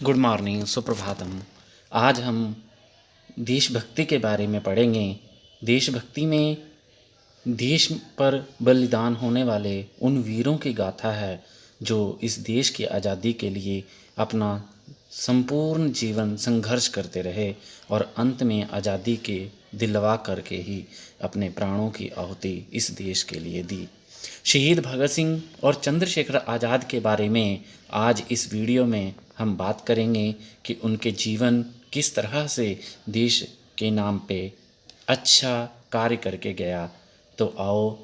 Good morning, Suprabhatam. आज हम देशभक्ति के बारे में पढ़ेंगे। देशभक्ति में देश पर बलिदान होने वाले उन वीरों की गाथा है जो इस देश की आज़ादी के लिए अपना संपूर्ण जीवन संघर्ष करते रहे और अंत में आज़ादी के दिलवा करके ही अपने प्राणों की आहुति इस देश के लिए दी। शहीद भगत सिंह और चंद्रशेखर आज़ाद के बारे में आज इस वीडियो में हम बात करेंगे कि उनके जीवन किस तरह से देश के नाम पे अच्छा कार्य करके गया। तो आओ,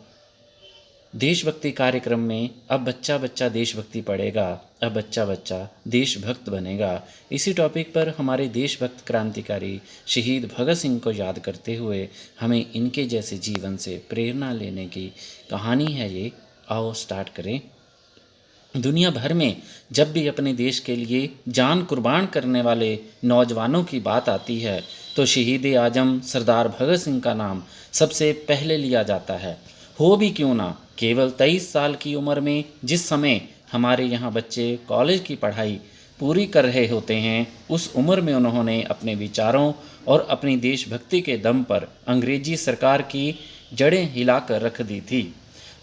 देशभक्ति कार्यक्रम में अब बच्चा बच्चा देशभक्ति पढ़ेगा, अब बच्चा बच्चा देशभक्त बनेगा। इसी टॉपिक पर हमारे देशभक्त क्रांतिकारी शहीद भगत सिंह को याद करते हुए हमें इनके जैसे जीवन से प्रेरणा लेने की कहानी है ये। आओ स्टार्ट करें। दुनिया भर में जब भी अपने देश के लिए जान कुर्बान करने वाले नौजवानों की बात आती है तो शहीद आजम सरदार भगत सिंह का नाम सबसे पहले लिया जाता है। हो भी क्यों ना, केवल 23 साल की उम्र में, जिस समय हमारे यहाँ बच्चे कॉलेज की पढ़ाई पूरी कर रहे होते हैं, उस उम्र में उन्होंने अपने विचारों और अपनी देशभक्ति के दम पर अंग्रेजी सरकार की जड़ें हिलाकर रख दी थी।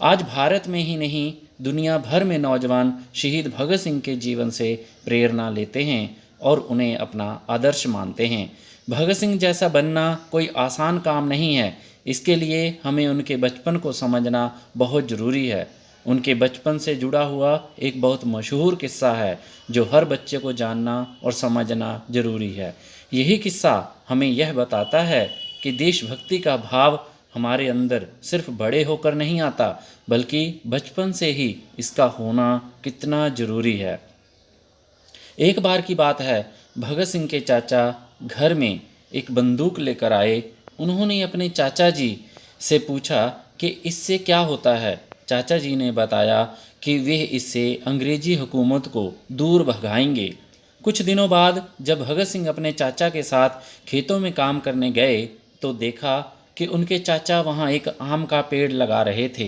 आज भारत में ही नहीं, दुनिया भर में नौजवान शहीद भगत सिंह के जीवन से प्रेरणा लेते हैं और उन्हें अपना आदर्श मानते हैं। भगत सिंह जैसा बनना कोई आसान काम नहीं है। इसके लिए हमें उनके बचपन को समझना बहुत ज़रूरी है। उनके बचपन से जुड़ा हुआ एक बहुत मशहूर किस्सा है जो हर बच्चे को जानना और समझना ज़रूरी है। यही किस्सा हमें यह बताता है कि देशभक्ति का भाव हमारे अंदर सिर्फ बड़े होकर नहीं आता, बल्कि बचपन से ही इसका होना कितना ज़रूरी है। एक बार की बात है, भगत सिंह के चाचा घर में एक बंदूक लेकर आए। उन्होंने अपने चाचा जी से पूछा कि इससे क्या होता है। चाचा जी ने बताया कि वे इससे अंग्रेजी हुकूमत को दूर भगाएंगे। कुछ दिनों बाद जब भगत सिंह अपने चाचा के साथ खेतों में काम करने गए तो देखा कि उनके चाचा वहाँ एक आम का पेड़ लगा रहे थे।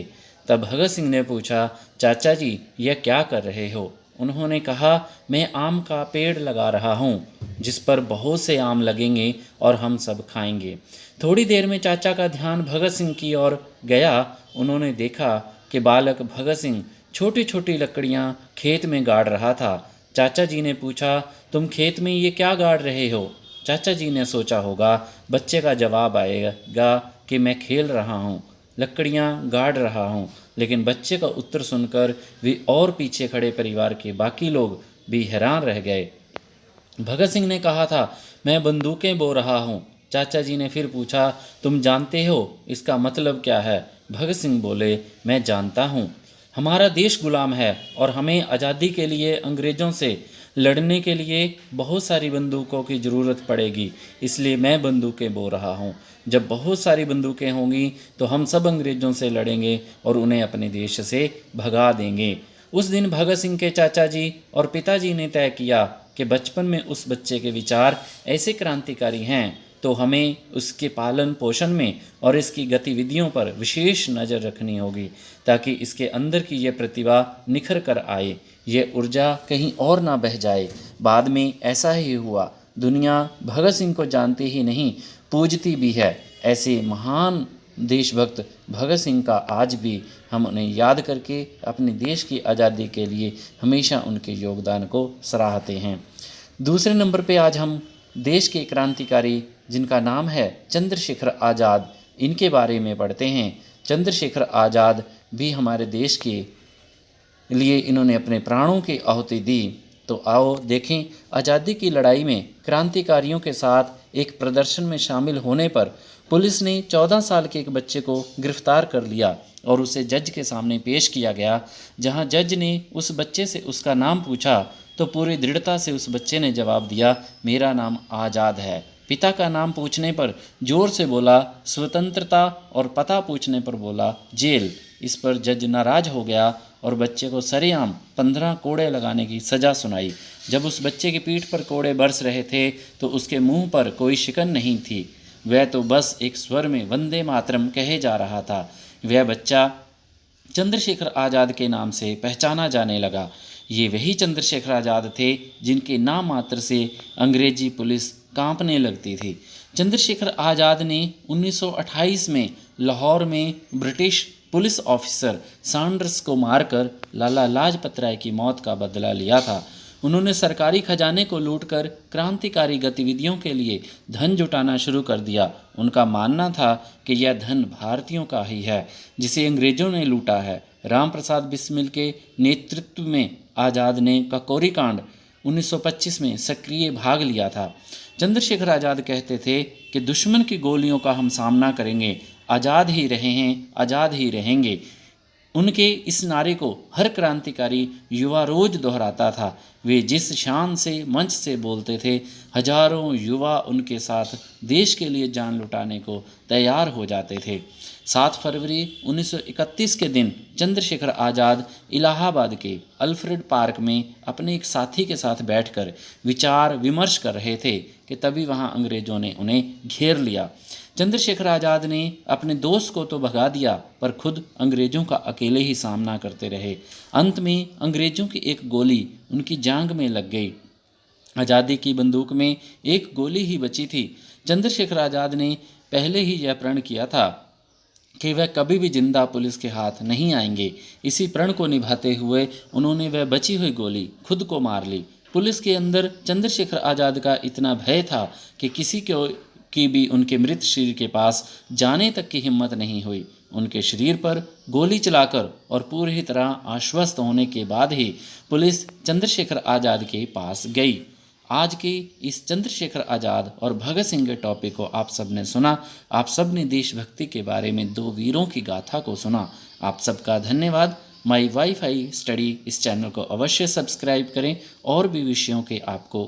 तब भगत सिंह ने पूछा, चाचा जी यह क्या कर रहे हो? उन्होंने कहा, मैं आम का पेड़ लगा रहा हूँ जिस पर बहुत से आम लगेंगे और हम सब खाएंगे। थोड़ी देर में चाचा का ध्यान भगत सिंह की ओर गया। उन्होंने देखा कि बालक भगत सिंह छोटी छोटी लकड़ियाँ खेत में गाड़ रहा था। चाचा जी ने पूछा, तुम खेत में ये क्या गाड़ रहे हो? चाचा जी ने सोचा होगा बच्चे का जवाब आएगा कि मैं खेल रहा हूँ, लकड़ियाँ गाड़ रहा हूँ। लेकिन बच्चे का उत्तर सुनकर वे और पीछे खड़े परिवार के बाकी लोग भी हैरान रह गए। भगत सिंह ने कहा था, मैं बंदूकें बो रहा हूँ। चाचा जी ने फिर पूछा, तुम जानते हो इसका मतलब क्या है? भगत सिंह बोले, मैं जानता हूँ। हमारा देश गुलाम है और हमें आज़ादी के लिए अंग्रेज़ों से लड़ने के लिए बहुत सारी बंदूकों की ज़रूरत पड़ेगी, इसलिए मैं बंदूकें बो रहा हूँ। जब बहुत सारी बंदूकें होंगी तो हम सब अंग्रेज़ों से लड़ेंगे और उन्हें अपने देश से भगा देंगे। उस दिन भगत सिंह के चाचा जी और पिताजी ने तय किया कि बचपन में उस बच्चे के विचार ऐसे क्रांतिकारी हैं तो हमें उसके पालन पोषण में और इसकी गतिविधियों पर विशेष नज़र रखनी होगी ताकि इसके अंदर की ये प्रतिभा निखर कर आए, ये ऊर्जा कहीं और ना बह जाए। बाद में ऐसा ही हुआ। दुनिया भगत सिंह को जानती ही नहीं, पूजती भी है। ऐसे महान देशभक्त भगत सिंह का आज भी हम उन्हें याद करके अपने देश की आज़ादी के लिए हमेशा उनके योगदान को सराहते हैं। दूसरे नंबर पे आज हम देश के क्रांतिकारी जिनका नाम है चंद्रशेखर आज़ाद, इनके बारे में पढ़ते हैं। चंद्रशेखर आज़ाद भी हमारे देश के लिए इन्होंने अपने प्राणों की आहुति दी। तो आओ देखें, आज़ादी की लड़ाई में क्रांतिकारियों के साथ एक प्रदर्शन में शामिल होने पर पुलिस ने 14 साल के एक बच्चे को गिरफ्तार कर लिया और उसे जज के सामने पेश किया गया। जहां जज ने उस बच्चे से उसका नाम पूछा तो पूरी दृढ़ता से उस बच्चे ने जवाब दिया, मेरा नाम आज़ाद है। पिता का नाम पूछने पर जोर से बोला स्वतंत्रता और पता पूछने पर बोला जेल। इस पर जज नाराज हो गया और बच्चे को सरेआम 15 कोड़े लगाने की सज़ा सुनाई। जब उस बच्चे की पीठ पर कोड़े बरस रहे थे तो उसके मुंह पर कोई शिकन नहीं थी। वह तो बस एक स्वर में वंदे मातरम कहे जा रहा था। वह बच्चा चंद्रशेखर आज़ाद के नाम से पहचाना जाने लगा। ये वही चंद्रशेखर आज़ाद थे जिनके नाम मात्र से अंग्रेजी पुलिस कांपने लगती थी। चंद्रशेखर आज़ाद ने 1928 में लाहौर में ब्रिटिश पुलिस ऑफिसर सैंडर्स को मारकर लाला लाजपत राय की मौत का बदला लिया था। उन्होंने सरकारी खजाने को लूटकर क्रांतिकारी गतिविधियों के लिए धन जुटाना शुरू कर दिया। उनका मानना था कि यह धन भारतीयों का ही है जिसे अंग्रेजों ने लूटा है। राम प्रसाद बिस्मिल के नेतृत्व में आज़ाद ने ककोरी कांड 1925 में सक्रिय भाग लिया था। चंद्रशेखर आज़ाद कहते थे कि दुश्मन की गोलियों का हम सामना करेंगे, आज़ाद ही रहे हैं, आज़ाद ही रहेंगे। उनके इस नारे को हर क्रांतिकारी युवा रोज दोहराता था। वे जिस शान से मंच से बोलते थे, हजारों युवा उनके साथ देश के लिए जान लुटाने को तैयार हो जाते थे। 7 फरवरी 1931 के दिन चंद्रशेखर आज़ाद इलाहाबाद के अल्फ्रेड पार्क में अपने एक साथी के साथ बैठकर विचार विमर्श कर रहे थे कि तभी वहां अंग्रेजों ने उन्हें घेर लिया। चंद्रशेखर आज़ाद ने अपने दोस्त को तो भगा दिया पर खुद अंग्रेजों का अकेले ही सामना करते रहे। अंत में अंग्रेजों की एक गोली उनकी जांघ में लग गई। आज़ादी की बंदूक में एक गोली ही बची थी। चंद्रशेखर आज़ाद ने पहले ही यह प्रण किया था कि वह कभी भी जिंदा पुलिस के हाथ नहीं आएंगे। इसी प्रण को निभाते हुए उन्होंने वह बची हुई गोली खुद को मार ली। पुलिस के अंदर चंद्रशेखर आज़ाद का इतना भय था कि किसी की भी उनके मृत शरीर के पास जाने तक की हिम्मत नहीं हुई। उनके शरीर पर गोली चलाकर और पूरी तरह आश्वस्त होने के बाद ही पुलिस चंद्रशेखर आज़ाद के पास गई। आज के इस चंद्रशेखर आज़ाद और भगत सिंह के टॉपिक को आप सब ने सुना। आप सब ने देशभक्ति के बारे में 2 वीरों की गाथा को सुना। आप सबका धन्यवाद। माई वाईफाई स्टडी इस चैनल को अवश्य सब्सक्राइब करें और भी विषयों के आपको